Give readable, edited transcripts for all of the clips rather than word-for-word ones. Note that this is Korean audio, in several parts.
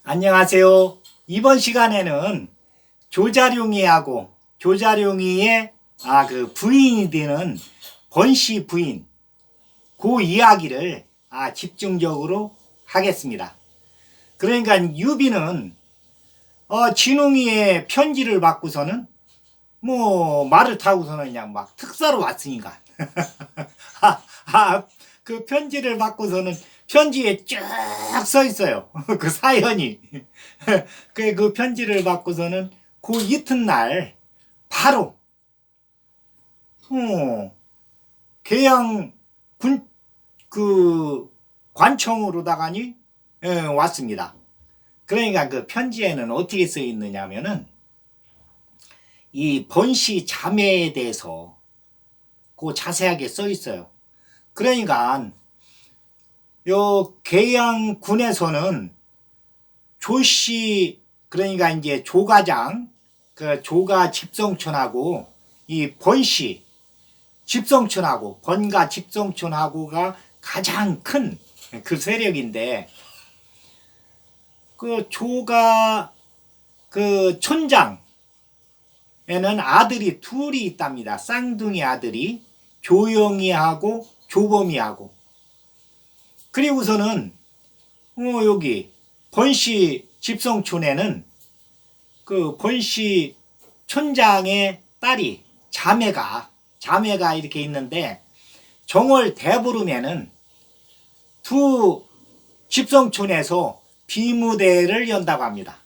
안녕하세요. 이번 시간에는 조자룡이의 그 부인이 되는 번씨 부인 그 이야기를 집중적으로 하겠습니다. 그러니까 유비는 진웅이의 편지를 받고서는 말을 타고서는 그냥 막 특사로 왔으니까 그 편지를 받고서는 편지에 쭉 써 있어요. 그 사연이. 그 편지를 받고서는 그 이튿날 바로 계양 관청으로다가니 왔습니다. 그러니까 그 편지에는 어떻게 써 있느냐면은 이 번씨 자매에 대해서 그 자세하게 써 있어요. 그러니까 요 계양군에서는 조씨, 그러니까 이제 조가장, 그 조가 집성촌하고 이 번씨 집성촌하고 번가 집성촌하고가 가장 큰 그 세력인데, 그 조가 그 촌장에는 아들이 둘이 있답니다. 쌍둥이 아들이 조영이하고 조범이하고. 그리고서는 여기 번씨 집성촌에는 그 번씨 촌장의 딸이 자매가 이렇게 있는데, 정월 대보름에는 두 집성촌에서 비무대를 연다고 합니다.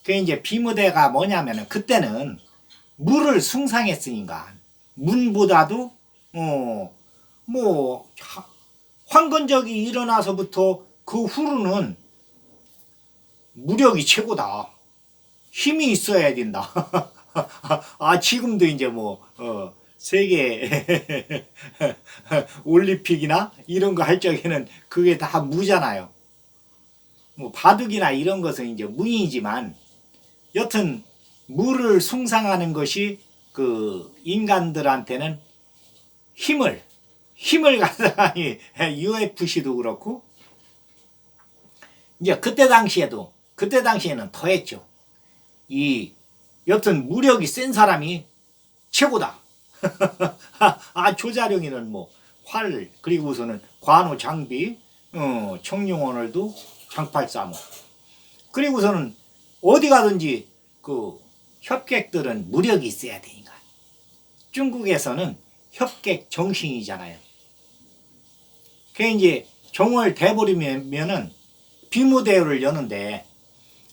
그 이제 비무대가 뭐냐면은 그때는 물을 숭상했으니까 문보다도 황건적이 일어나서부터 그 후로는 무력이 최고다. 힘이 있어야 된다. 지금도 이제 세계 올림픽이나 이런 거 할 적에는 그게 다 무잖아요. 바둑이나 이런 것은 이제 무이지만, 여튼 무를 숭상하는 것이 그 인간들한테는 힘을 갖다가 UFC도 그렇고, 이제 그때 당시에는 더했죠. 여튼 무력이 센 사람이 최고다. 조자룡이는 활, 그리고서는 관우 장비, 청룡원을도 장팔사모. 그리고서는 어디 가든지 그 협객들은 무력이 있어야 되니까. 중국에서는 협객 정신이잖아요. 그게 이제 정월 돼버리면은 비무대회를 여는데,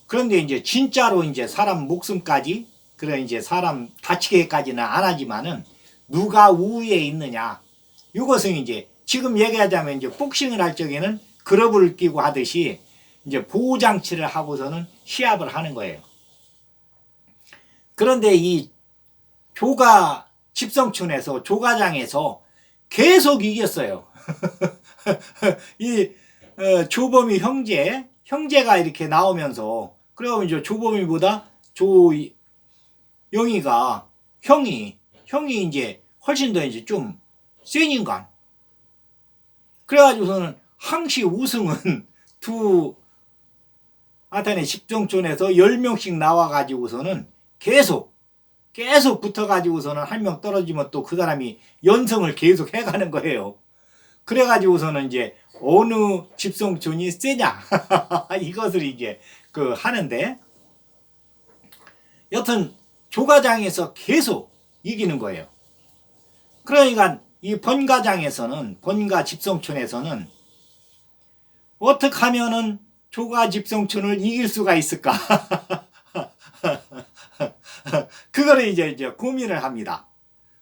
그런데 이제 진짜로 이제 사람 목숨까지, 그래 이제 사람 다치게까지는 안 하지만은 누가 우위에 있느냐, 이것은 이제 지금 얘기하자면 이제 복싱을 할 적에는 글러브를 끼고 하듯이 이제 보호장치를 하고서는 시합을 하는 거예요. 그런데 이 조가 집성촌에서 조가장에서 계속 이겼어요. 이 조범이 형제가 이렇게 나오면서, 그리고 이제 조범이보다 조영이가 형이 이제 훨씬 더 이제 좀 센인간. 그래가지고서는 항시 우승은 하여튼에 집정촌에서 10명씩 나와가지고서는 계속 붙어가지고서는 한 명 떨어지면 또 그 사람이 연승을 계속 해가는 거예요. 그래가지고서는 이제 어느 집성촌이 세냐 이것을 이제 하는데, 여튼 조가장에서 계속 이기는 거예요. 그러니까 이 번가 집성촌에서는 어떻게 하면은 조가 집성촌을 이길 수가 있을까? 그거를 이제 고민을 합니다.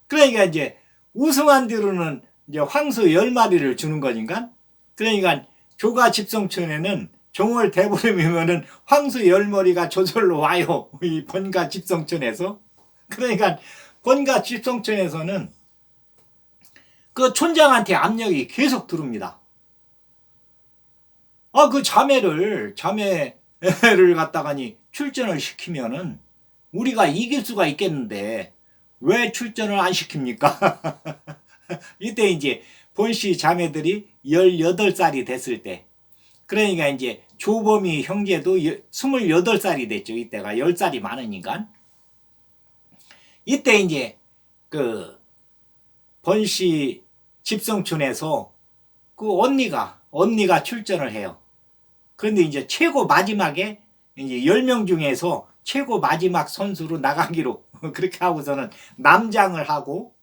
그러니까 이제 우승한 뒤로는 이제 황소 10마리를 주는 거니까, 그러니까 조가 집성촌에는 정월 대보름이면은 황소 10마리가 저절로 와요. 이 번가 집성촌에서. 그러니까 번가 집성촌에서는 그 촌장한테 압력이 계속 들어옵니다. 그 자매를 갖다가니 출전을 시키면은 우리가 이길 수가 있겠는데 왜 출전을 안 시킵니까? 이때 이제 본씨 자매들이 18살이 됐을 때, 그러니까 이제 조범이 형제도 28살이 됐죠. 이때가 10살이 많으니까. 이때 이제 그 번시 집성촌에서 그 언니가 출전을 해요. 그런데 이제 최고 마지막에 이제 10명 중에서 최고 마지막 선수로 나가기로 그렇게 하고서는 남장을 하고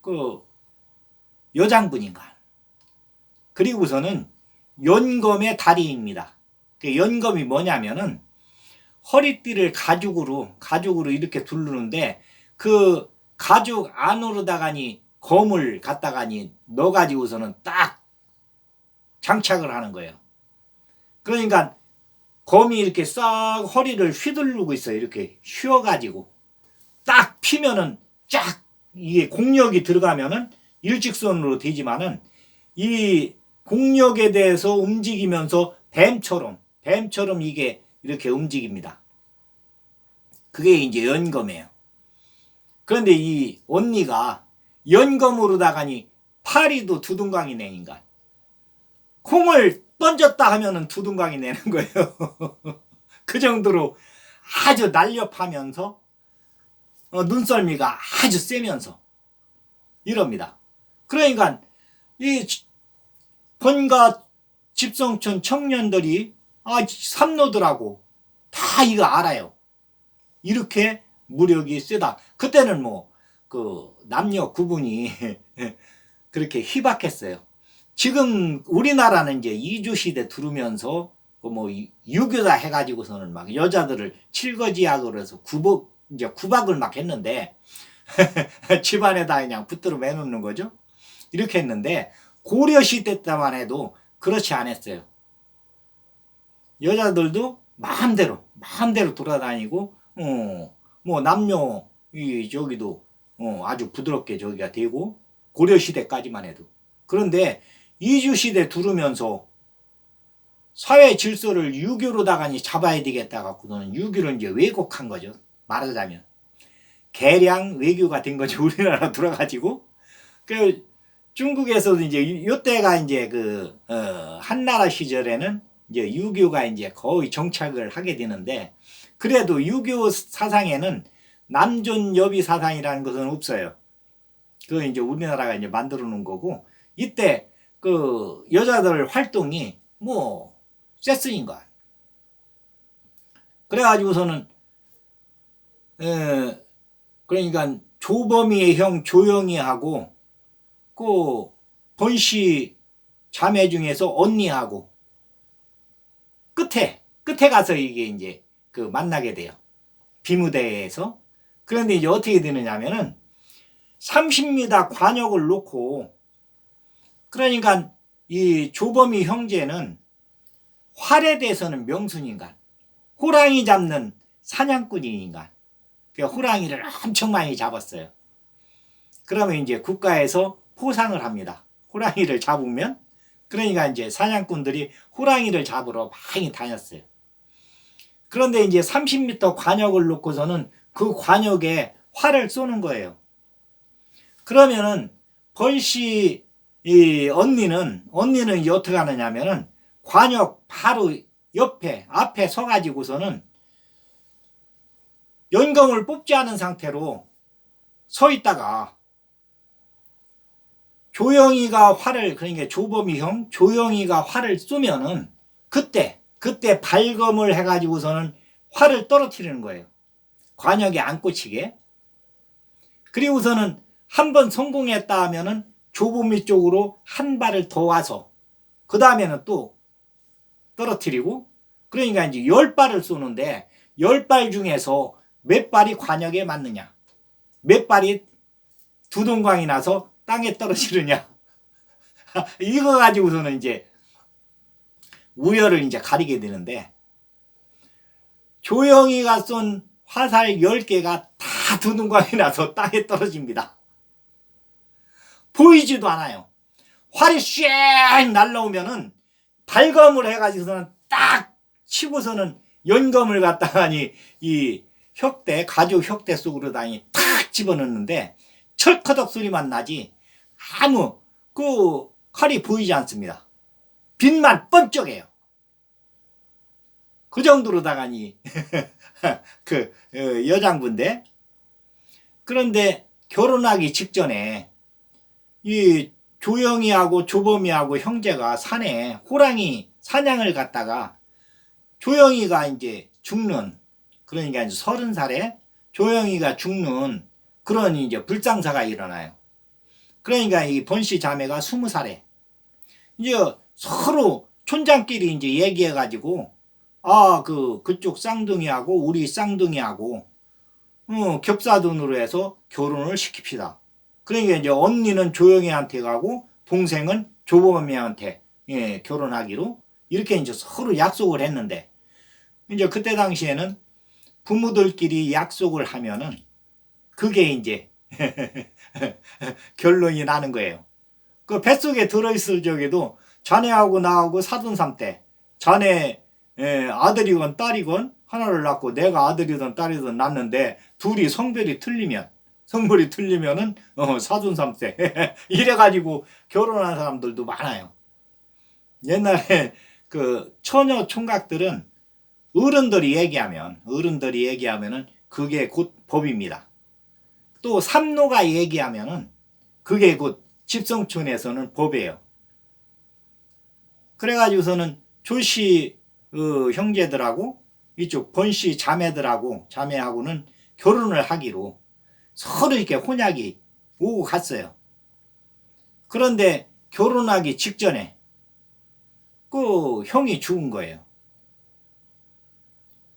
그 여장분인가. 그리고서는 연검의 달인입니다. 그 연검이 뭐냐면은 허리띠를 가죽으로 이렇게 두르는데 그 가죽 안으로다가니 검을 갖다가니 넣어가지고서는 딱 장착을 하는 거예요. 그러니까 검이 이렇게 싹 허리를 휘두르고 있어요. 이렇게 휘어가지고 딱 피면은 쫙 이게 공력이 들어가면은 일직선으로 되지만은 이 공력에 대해서 움직이면서 뱀처럼 이게 이렇게 움직입니다. 그게 이제 연검이에요. 그런데 이 언니가 연검으로다가니 파리도 두둥강이 내니까 콩을 던졌다 하면은 두둥강이 내는 거예요. 그 정도로 아주 날렵하면서 눈썰미가 아주 세면서 이럽니다. 그러니까 이 본가 집성촌 청년들이 삼노들하고 다 이거 알아요. 이렇게 무력이 세다. 그때는 뭐 그 남녀 구분이 그렇게 희박했어요. 지금 우리나라는 이제 이주시대 들으면서 뭐 유교다 해가지고서는 막 여자들을 칠거지약으로 해서 구박을 막 했는데 집안에다 그냥 붙들어 매놓는 거죠. 이렇게 했는데 고려시대 때만 해도 그렇지 않았어요. 여자들도 마음대로 돌아다니고 뭐 남녀 저기도 아주 부드럽게 저기가 되고 고려시대까지만 해도. 그런데 이주시대 들으면서 사회 질서를 유교로다가니 잡아야 되겠다 갖고는 유교를 이제 왜곡한 거죠. 말하자면 개량 외교가 된 거죠. 우리나라 들어가지고 그 중국에서도 이제 이때가 이제 그 한나라 시절에는 이제 유교가 이제 거의 정착을 하게 되는데 그래도 유교 사상에는 남존 여비 사상이라는 것은 없어요. 그거 이제 우리나라가 이제 만들어 놓은 거고 이때 그 여자들 활동이 뭐 셌으니까 그래가지고서는 그러니까 조범이의 형 조영이하고 그 번씨 자매 중에서 언니하고 끝에 가서 이게 이제 그 만나게 돼요. 비무대에서. 그런데 이제 어떻게 되느냐면은 30m 관역을 놓고 그러니까 이 조범이 형제는 활에 대해서는 명순인간, 호랑이 잡는 사냥꾼인간. 그러니까 호랑이를 엄청 많이 잡았어요. 그러면 이제 국가에서 포상을 합니다. 호랑이를 잡으면 그러니까 이제 사냥꾼들이 호랑이를 잡으러 많이 다녔어요. 그런데 이제 30m 관역을 놓고서는 그 관역에 활을 쏘는 거예요. 그러면은 번씨 이 언니는 어떻게 하느냐면은 관역 바로 앞에 서가지고서는 연검을 뽑지 않은 상태로 서 있다가 조영이가 활을 그러니까 조범이 형 조영이가 활을 쏘면은 그때 발검을 해가지고서는 활을 떨어뜨리는 거예요. 관역에 안 꽂히게. 그리고서는 한번 성공했다 하면은 조범이 쪽으로 한 발을 더 와서 그 다음에는 또 떨어뜨리고 그러니까 이제 10발을 쏘는데 10발 중에서 몇 발이 관역에 맞느냐, 몇 발이 두동강이 나서 땅에 떨어지느냐 이거 가지고서는 이제 우열을 이제 가리게 되는데 조영이가 쏜 화살 10개가 다 두동강이 나서 땅에 떨어집니다. 보이지도 않아요. 활이 쉥 날라오면은 발검을 해가지고서는 딱 치고서는 연검을 갖다가니 이 가죽 혁대 속으로 다니 탁 집어넣는데 철커덕 소리만 나지 아무 그 칼이 보이지 않습니다. 빛만 번쩍해요. 그 정도로다가니 그 여장부인데, 그런데 결혼하기 직전에 이 조영이하고 조범이하고 형제가 산에 호랑이 사냥을 갔다가 조영이가 이제 죽는, 그러니까 이제 30살에 조영이가 죽는 그런 이제 불상사가 일어나요. 그러니까 이 번씨 자매가 20살에 이제 서로 촌장끼리 이제 얘기해가지고, 그쪽 쌍둥이하고 우리 쌍둥이하고 겹사돈으로 해서 결혼을 시킵시다. 그러니까 이제 언니는 조영이한테 가고 동생은 조범이한테 결혼하기로 이렇게 이제 서로 약속을 했는데, 이제 그때 당시에는 부모들끼리 약속을 하면은 그게 이제 결론이 나는 거예요. 그 뱃속에 들어있을 적에도 자네하고 나하고 사돈삼 때 자네 아들이건 딸이건 하나를 낳고 내가 아들이든 딸이든 낳는데 둘이 성별이 틀리면은 사돈삼 때 이래가지고 결혼한 사람들도 많아요. 옛날에 그 처녀 총각들은 어른들이 얘기하면은 그게 곧 법입니다. 또 삼노가 얘기하면은 그게 곧 집성촌에서는 법이에요. 그래가지고서는 조씨 형제들하고 이쪽 번씨 자매하고는 결혼을 하기로 서로 이렇게 혼약이 오고 갔어요. 그런데 결혼하기 직전에 그 형이 죽은 거예요.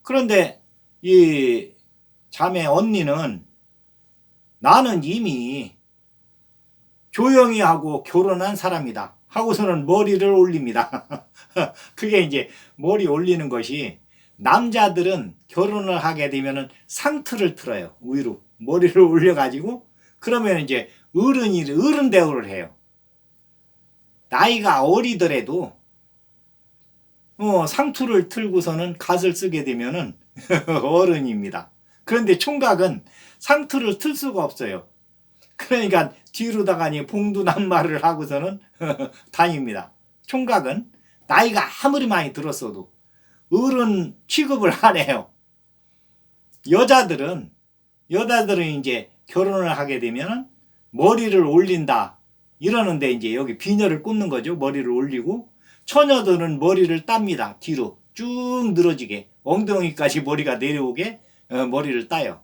그런데 이 자매 언니는 나는 이미 조영이하고 결혼한 사람이다 하고서는 머리를 올립니다. 그게 이제 머리 올리는 것이, 남자들은 결혼을 하게 되면은 상투를 틀어요. 위로 머리를 올려가지고, 그러면 이제 어른 대우를 해요. 나이가 어리더라도 상투를 틀고서는 갓을 쓰게 되면은 어른입니다. 그런데 총각은 상투를 틀 수가 없어요. 그러니까 뒤로다가 봉두남말을 하고서는 다닙니다. 총각은 나이가 아무리 많이 들었어도 어른 취급을 안 해요. 여자들은 이제 결혼을 하게 되면 머리를 올린다 이러는데, 이제 여기 비녀를 꽂는 거죠. 머리를 올리고, 처녀들은 머리를 땁니다. 뒤로 쭉 늘어지게 엉덩이까지 머리가 내려오게 머리를 따요.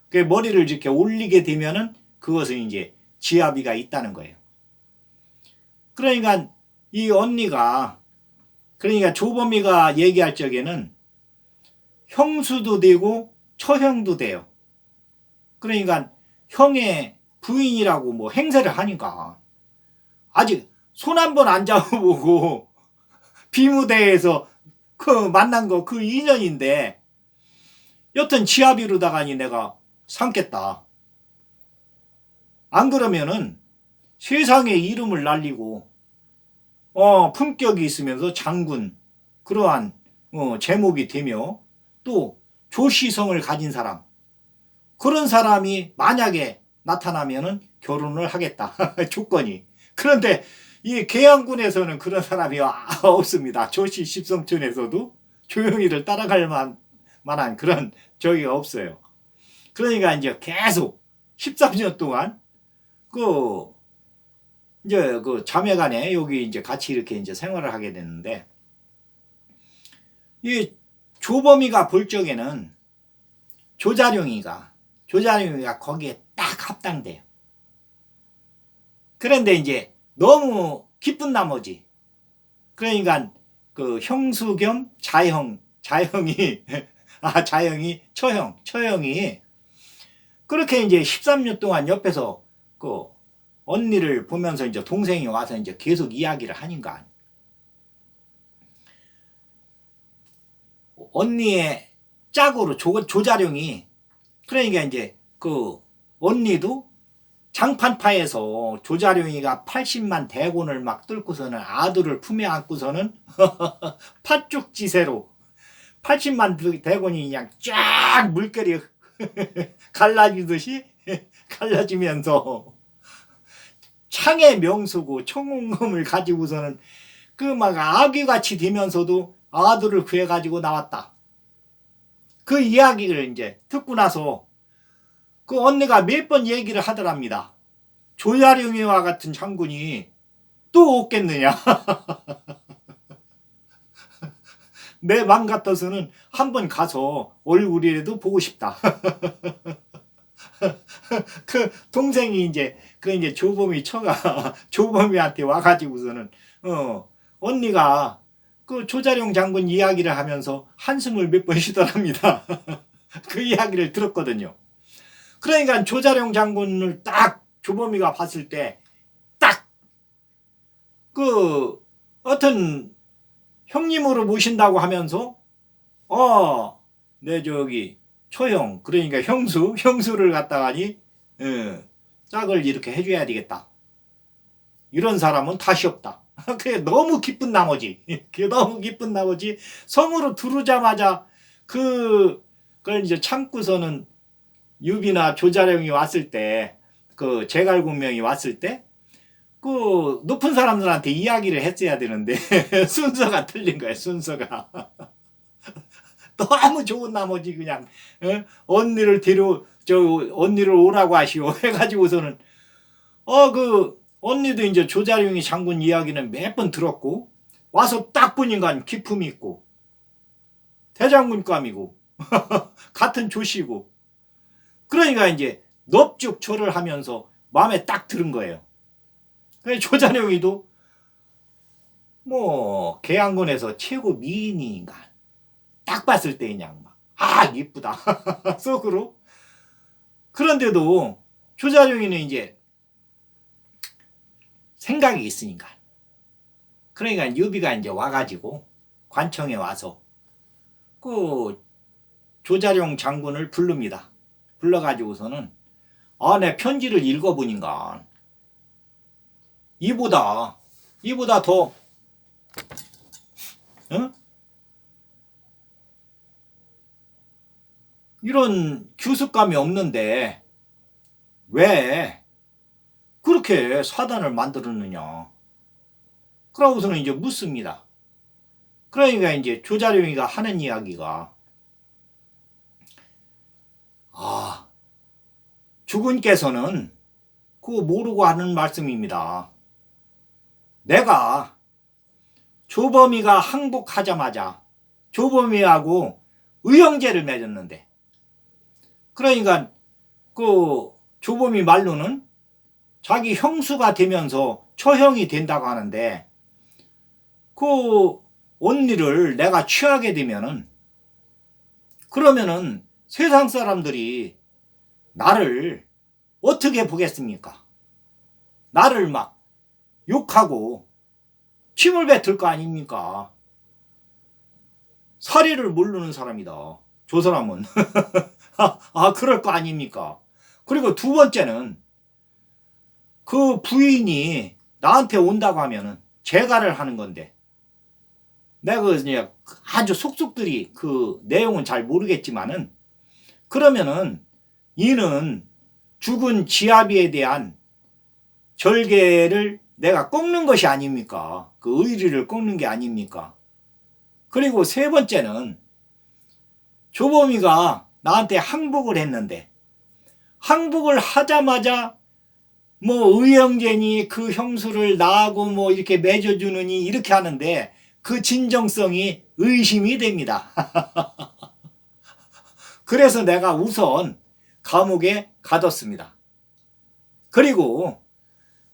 그 머리를 이렇게 올리게 되면은 그것은 이제 지아비가 있다는 거예요. 그러니까 이 언니가, 그러니까 조범이가 얘기할 적에는 형수도 되고 처형도 돼요. 그러니까 형의 부인이라고 뭐 행세를 하니까 아직 손 한 번 안 잡아보고 비무대에서 그 만난 거 그 인연인데, 여튼 지아비로다가니 내가 삼겠다. 안 그러면은 세상에 이름을 날리고 품격이 있으면서 장군 그러한 제목이 되며, 또 조시성을 가진 사람, 그런 사람이 만약에 나타나면은 결혼을 하겠다. 조건이. 그런데 이 계양군에서는 그런 사람이 없습니다. 조시 십성촌에서도 조영이를 따라갈 만한 그런 저기가 없어요. 그러니까 이제 계속 13년 동안 이제 그 자매간에 여기 이제 같이 이렇게 이제 생활을 하게 됐는데, 이 조범이가 볼 적에는 조자룡이가 거기에 딱 합당돼요. 그런데 이제 너무 기쁜 나머지, 그러니까 그 형수 겸 자형이 처형이 그렇게 이제 13년 동안 옆에서 그 언니를 보면서 이제 동생이 와서 이제 계속 이야기를 하니까, 언니의 짝으로 조자룡이, 그러니까 이제 그 언니도 장판파에서 조자룡이가 80만 대군을 막 뚫고서는 아들을 품에 안고서는 팥죽지세로 80만 대군이 그냥 쫙 물결이 갈라지듯이 갈라지면서 창의 명수고 청홍검을 가지고서는 그 막 아귀같이 되면서도 아들을 구해가지고 나왔다. 그 이야기를 이제 듣고 나서 그 언니가 몇 번 얘기를 하더랍니다. 조자룡이와 같은 장군이 또 없겠느냐. 내 맘 같아서는 한번 가서 얼굴이라도 보고 싶다. 그 동생이 이제 조범이 처가 조범이한테 와가지고서는 언니가 그 조자룡 장군 이야기를 하면서 한숨을 몇 번 쉬더랍니다. 그 이야기를 들었거든요. 그러니까 조자룡 장군을 딱 조범이가 봤을 때 딱 그 어떤 형님으로 모신다고 하면서 내 저기 처형 그러니까 형수를 갖다가니 짝을 이렇게 해줘야 되겠다. 이런 사람은 다시 없다. 그게 너무 기쁜 나머지 성으로 들어오자마자 그걸 이제 참고서는 유비나 조자룡이 왔을 때 그 제갈공명이 왔을 때 그 높은 사람들한테 이야기를 했어야 되는데 순서가 틀린 거야. 순서가 너무 좋은 나머지 그냥 언니를 언니를 오라고 하시오 해가지고서는 그 언니도 이제 조자룡이 장군 이야기는 몇 번 들었고 와서 딱 보니까 기품이 있고 대장군감이고 같은 조씨고 그러니까 이제 넙죽초를 하면서 마음에 딱 들은 거예요. 조자룡이도 뭐 계양군에서 최고 미인인가 딱 봤을 때 그냥 막 이쁘다 속으로. 그런데도 조자룡이는 이제 생각이 있으니까 그러니까 유비가 이제 와가지고 관청에 와서 그 조자룡 장군을 부릅니다. 불러가지고서는 내 편지를 읽어보니까 이보다 더 이런 규숙감이 없는데 왜 그렇게 사단을 만들었느냐. 그러고서는 이제 묻습니다. 그러니까 이제 조자룡이가 하는 이야기가 주군께서는 그거 모르고 하는 말씀입니다. 내가 조범이가 항복하자마자 조범이하고 의형제를 맺었는데 그러니까 그 조범이 말로는 자기 형수가 되면서 처형이 된다고 하는데 그 언니를 내가 취하게 되면은 그러면은 세상 사람들이 나를 어떻게 보겠습니까? 나를 막 욕하고 침을 뱉을 거 아닙니까? 사리를 모르는 사람이다. 저 사람은. 그럴 거 아닙니까? 그리고 두 번째는 그 부인이 나한테 온다고 하면은 재가를 하는 건데 내가 그냥 아주 속속들이 그 내용은 잘 모르겠지만은 그러면은 이는 죽은 지아비에 대한 절개를 내가 꺾는 것이 아닙니까? 그 의리를 꺾는 게 아닙니까? 그리고 세 번째는 조범이가 나한테 항복을 했는데 항복을 하자마자 뭐 의형제니 그 형수를 나하고 뭐 이렇게 맺어주느니 이렇게 하는데 그 진정성이 의심이 됩니다. 그래서 내가 우선 감옥에 가뒀습니다. 그리고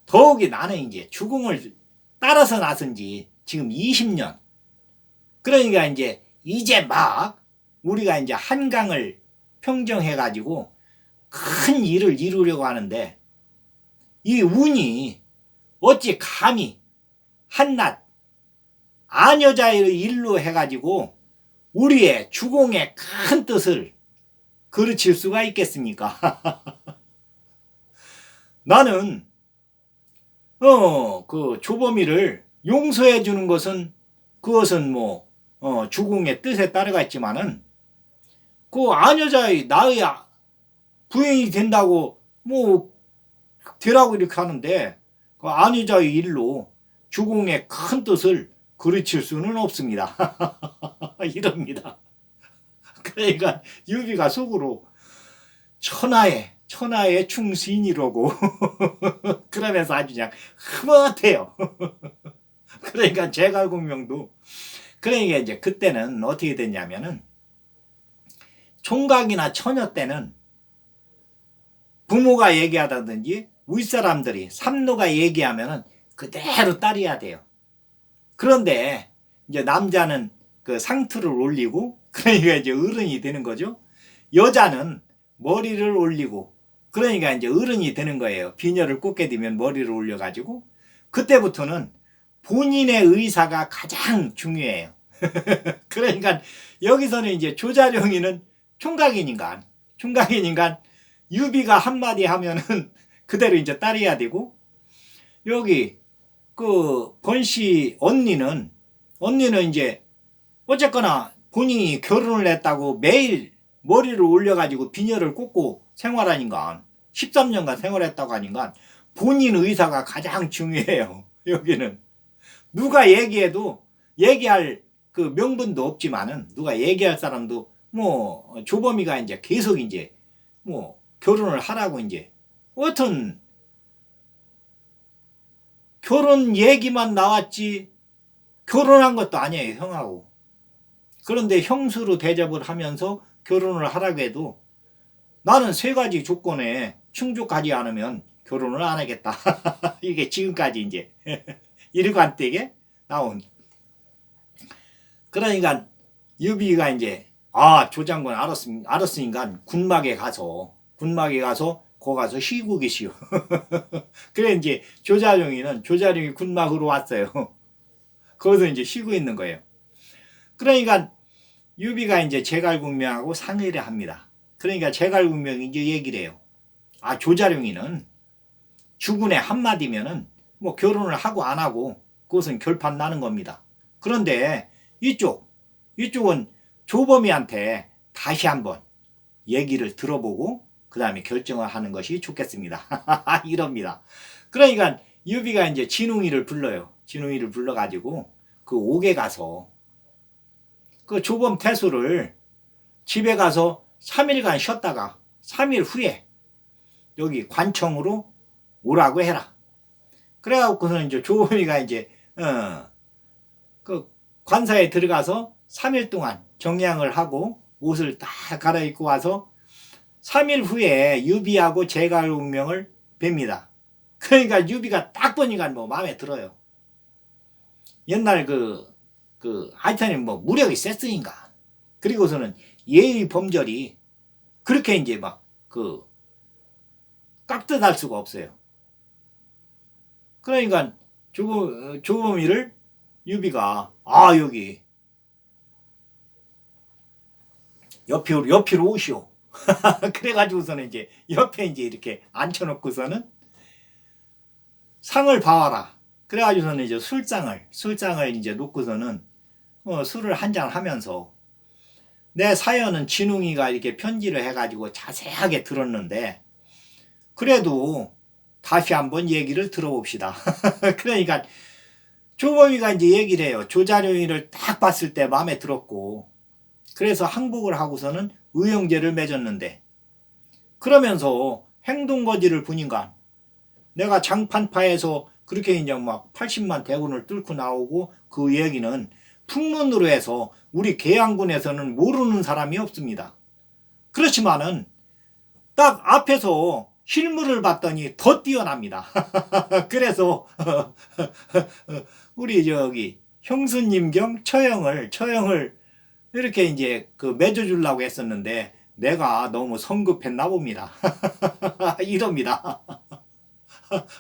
더욱이 나는 이제 주공을 따라서 나선 지 지금 20년. 그러니까 이제 막 우리가 이제 한강을 평정해가지고 큰 일을 이루려고 하는데 이 운이 어찌 감히 한낱 아녀자의 일로 해가지고 우리의 주공의 큰 뜻을 그르칠 수가 있겠습니까? 나는 그 조범이를 용서해 주는 것은 그것은 뭐 주공의 뜻에 따라가 있지만은 그 아녀자의 나의 부인이 된다고 뭐 되라고 이렇게 하는데 그 아녀자의 일로 주공의 큰 뜻을 그르칠 수는 없습니다. 이럽니다. 그러니까 유비가 속으로 천하의 충신이로고 그러면서 아주 그냥 흐뭇해요. 그러니까 제갈공명도 그러니까 이제 그때는 어떻게 됐냐면은 총각이나 처녀 때는 부모가 얘기하다든지 윗사람들이 삼노가 얘기하면은 그대로 따라야 돼요. 그런데 이제 남자는 그 상투를 올리고 그러니까 이제 어른이 되는 거죠. 여자는 머리를 올리고 그러니까 이제 어른이 되는 거예요. 비녀를 꽂게 되면 머리를 올려가지고 그때부터는 본인의 의사가 가장 중요해요. 그러니까 여기서는 이제 조자룡이는 총각이니까 유비가 한마디 하면은 그대로 이제 따라야 되고 여기 그 번씨 언니는 이제 어쨌거나 본인이 결혼을 했다고 매일 머리를 올려가지고 비녀를 꽂고 생활하니까 13년간 생활했다고 하니까 본인 의사가 가장 중요해요. 여기는 누가 얘기해도 얘기할 그 명분도 없지만은 누가 얘기할 사람도 뭐 조범이가 이제 계속 이제 뭐 결혼을 하라고 이제 어떤 결혼 얘기만 나왔지 결혼한 것도 아니에요. 형하고. 그런데 형수로 대접을 하면서 결혼을 하라고 해도 나는 세 가지 조건에 충족하지 않으면 결혼을 안 하겠다. 이게 지금까지 이제 일관되게 나온. 그러니까 유비가 이제 조장군 알았으니까 군막에 가서 거 가서 쉬고 계시오. 그래 이제 조자룡이 군막으로 왔어요. 거기서 이제 쉬고 있는 거예요. 그러니까 유비가 이제 제갈공명하고 상의를 합니다. 그러니까 제갈공명이 이제 얘기를 해요. 조자룡이는 주군의 한마디면은 뭐 결혼을 하고 안 하고 그것은 결판 나는 겁니다. 그런데 이쪽은 조범이한테 다시 한번 얘기를 들어보고 그 다음에 결정을 하는 것이 좋겠습니다. 이럽니다. 그러니까 유비가 이제 진웅이를 불러요. 진웅이를 불러가지고 그 옥에 가서 그 조범 태수를 집에 가서 3일간 쉬었다가 3일 후에 여기 관청으로 오라고 해라. 그래갖고서는 이제 조범이가 이제 그 관사에 들어가서 3일 동안 정량을 하고 옷을 다 갈아입고 와서 3일 후에 유비하고 제갈공명을 뵙니다. 그러니까 유비가 딱 보니까 뭐 마음에 들어요. 옛날 하여튼 뭐 무력이 셌으니까. 그리고서는 예의 범절이 그렇게 이제 막 깍듯할 수가 없어요. 그러니까 조범이를 유비가 여기 옆으로 오시오. 그래가지고서는 이제 옆에 이제 이렇게 앉혀놓고서는 상을 봐와라. 그래가지고서는 이제 술장을 이제 놓고서는 술을 한잔 하면서 내 사연은 진웅이가 이렇게 편지를 해가지고 자세하게 들었는데 그래도 다시 한번 얘기를 들어봅시다. 그러니까 조범이가 이제 얘기를 해요. 조자룡이를 딱 봤을 때 마음에 들었고 그래서 항복을 하고서는 의형제를 맺었는데 그러면서 행동거지를 보니까 내가 장판파에서 그렇게 이제 막 80만 대군을 뚫고 나오고 그 얘기는 풍문으로 해서 우리 계양군에서는 모르는 사람이 없습니다. 그렇지만은 딱 앞에서 실물을 봤더니 더 뛰어납니다. 그래서 우리 저기 형수님 겸 처형을 이렇게 이제 맺어주려고 했었는데 내가 너무 성급했나 봅니다. 이럽니다.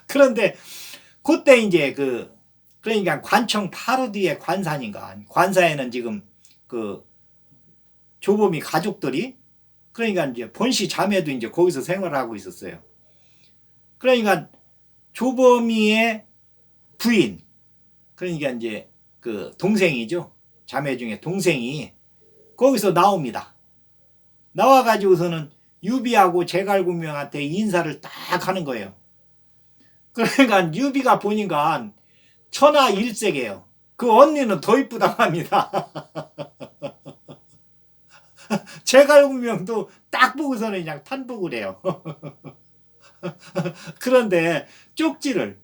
그런데 그때 이제 그러니까 관청 바로 뒤에 관사니까 관사에는 지금 조범이 가족들이 그러니까 이제 번씨 자매도 이제 거기서 생활하고 있었어요. 그러니까 조범이의 부인 그러니까 이제 동생이죠. 자매 중에 동생이 거기서 나옵니다. 나와가지고서는 유비하고 제갈공명한테 인사를 딱 하는 거예요. 그러니까 유비가 보니까 천하일색이에요. 그 언니는 더 이쁘다고 합니다. 제갈공명도 딱 보고서는 그냥 탄복을 해요. 그런데 쪽지를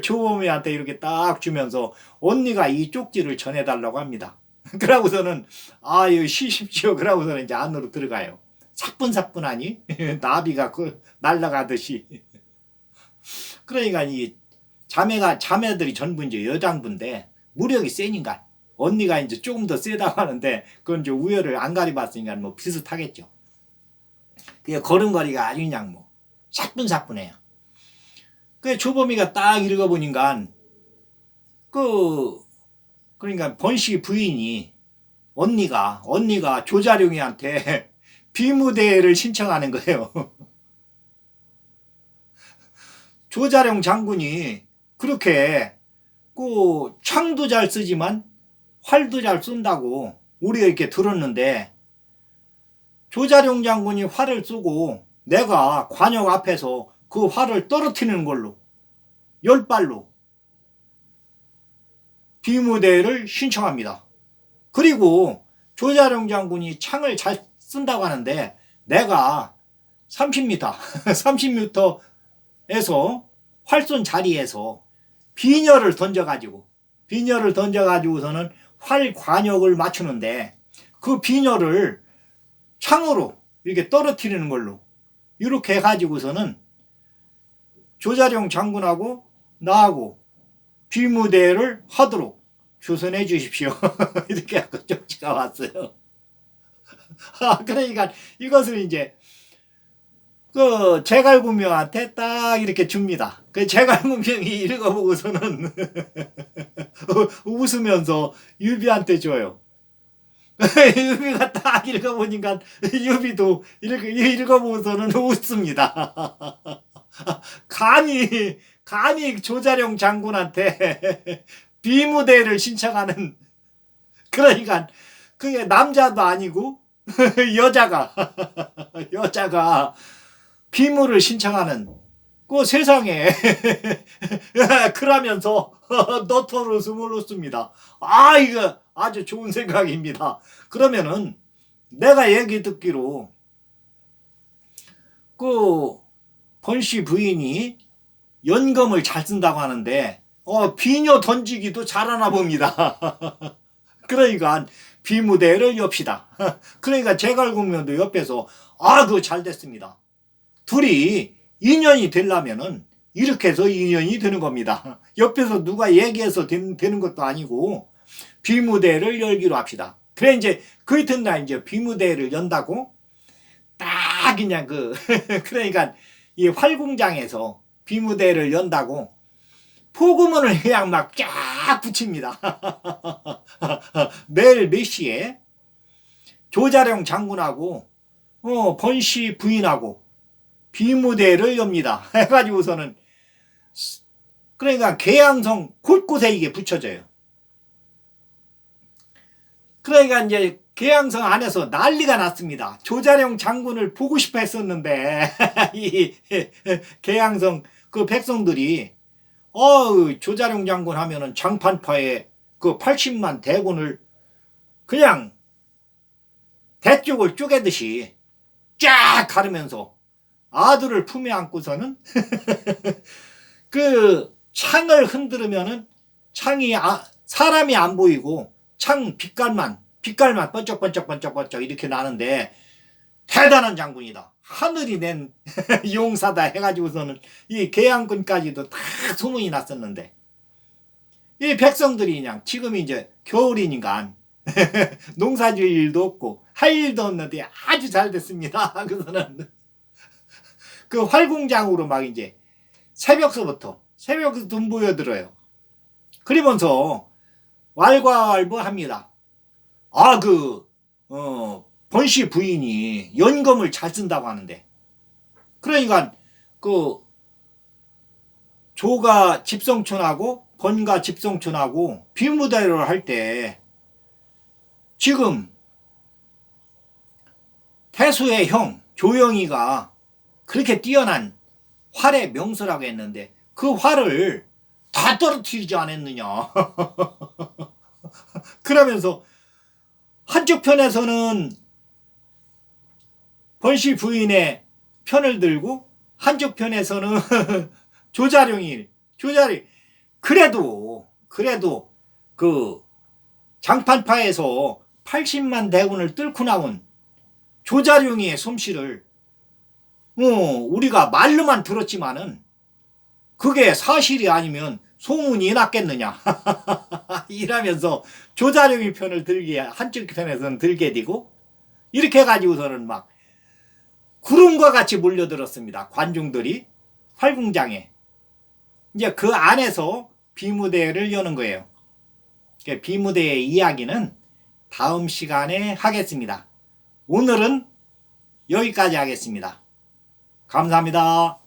조범이한테 이렇게 딱 주면서 언니가 이 쪽지를 전해달라고 합니다. 그러고서는 아유 쉬십시오. 그러고서는 이제 안으로 들어가요. 사뿐사뿐하니 나비가 날아가듯이. 그러니까 이 자매들이 전부 이제 여장부인데 무력이 세니까 언니가 이제 조금 더 세다고 하는데 그건 이제 우열을 안 가려봤으니까 뭐 비슷하겠죠. 그 걸음걸이가 아주 그냥 뭐 사뿐사뿐해요. 그 조범이가 딱 읽어보니까 그러니까 번씨 부인이 언니가 조자룡이한테 비무대를 신청하는 거예요. 조자룡 장군이 그렇게 창도 잘 쓰지만 활도 잘 쏜다고 우리가 이렇게 들었는데 조자룡 장군이 활을 쏘고 내가 관역 앞에서 그 활을 떨어뜨리는 걸로 10발로 비무대를 신청합니다. 그리고 조자룡 장군이 창을 잘 쓴다고 하는데 내가 30m 30m에서 활 쏜 자리에서 비녀를 던져가지고서는 활 관역을 맞추는데 그 비녀를 창으로 이렇게 떨어뜨리는 걸로 이렇게 해가지고서는 조자룡 장군하고 나하고 비무대를 하도록 조선해 주십시오. 이렇게 하고 쪽지가 왔어요. 그러니까 이것을 이제 그 제갈공명한테 딱 이렇게 줍니다. 그 제갈공명이 읽어보고서는 웃으면서 유비한테 줘요. 유비가 딱 읽어보니까 유비도 읽어보고서는 웃습니다. 감히 조자룡 장군한테 비무대를 신청하는, 그러니까 그게 남자도 아니고 여자가 비무를 신청하는 그 세상에 그러면서 너털 웃음을 웃습니다. 이거 아주 좋은 생각입니다. 그러면은 내가 얘기 듣기로 그 번씨 부인이 연금을 잘 쓴다고 하는데 비녀 던지기도 잘하나 봅니다. 그러니까 비무대를 엽시다. 그러니까 제갈공명도 옆에서 그거 잘 됐습니다. 둘이 인연이 되려면은 이렇게 해서 인연이 되는 겁니다. 옆에서 누가 얘기해서 되는 것도 아니고 비무대를 열기로 합시다. 그래 이제 그 이튿날 이제 비무대를 연다고 딱 그냥 그러니까 이 활공장에서 비무대를 연다고 포구문을 그냥 막 쫙 붙입니다. 내일 몇 시에 조자룡 장군하고 번씨 부인하고 비무대를 엽니다. 해가지고서는 그러니까 계양성 곳곳에 이게 붙여져요. 그러니까 이제 계양성 안에서 난리가 났습니다. 조자룡 장군을 보고 싶어 했었는데 이 계양성 그 백성들이 조자룡 장군 하면은 장판파에 그 80만 대군을 그냥 대쪽을 쪼개듯이 쫙 가르면서 아들을 품에 안고서는 그 창을 흔들으면은 창이 사람이 안 보이고 창 빛깔만 번쩍번쩍 이렇게 나는데 대단한 장군이다. 하늘이 낸 용사다 해가지고서는 이 계양군까지도 다 소문이 났었는데 이 백성들이 그냥 지금 이제 겨울이니까 농사질 일도 없고 할 일도 없는데 아주 잘 됐습니다. 그래서는 그 활공장으로 막 이제 새벽부터 돈 보여들어요. 그러면서 왈가왈부합니다. 번씨 부인이 연금을 잘 쓴다고 하는데 그러니까 그 조가 집성촌하고 번가 집성촌하고 비무대를 할 때 지금 태수의 형 조영이가 그렇게 뛰어난 활의 명수라고 했는데 그 활을 다 떨어뜨리지 않았느냐. 그러면서 한쪽 편에서는 번씨 부인의 편을 들고 한쪽 편에서는 조자룡이 그래도 그 장판파에서 80만 대군을 뚫고 나온 조자룡이의 솜씨를 우리가 말로만 들었지만은 그게 사실이 아니면 소문이 났겠느냐. 이러면서 조자룡이 편을 들게, 한쪽 편에서는 들게 되고, 이렇게 해가지고서는 막 구름과 같이 몰려들었습니다. 관중들이 활궁장에. 이제 그 안에서 비무대를 여는 거예요. 비무대의 이야기는 다음 시간에 하겠습니다. 오늘은 여기까지 하겠습니다. 감사합니다.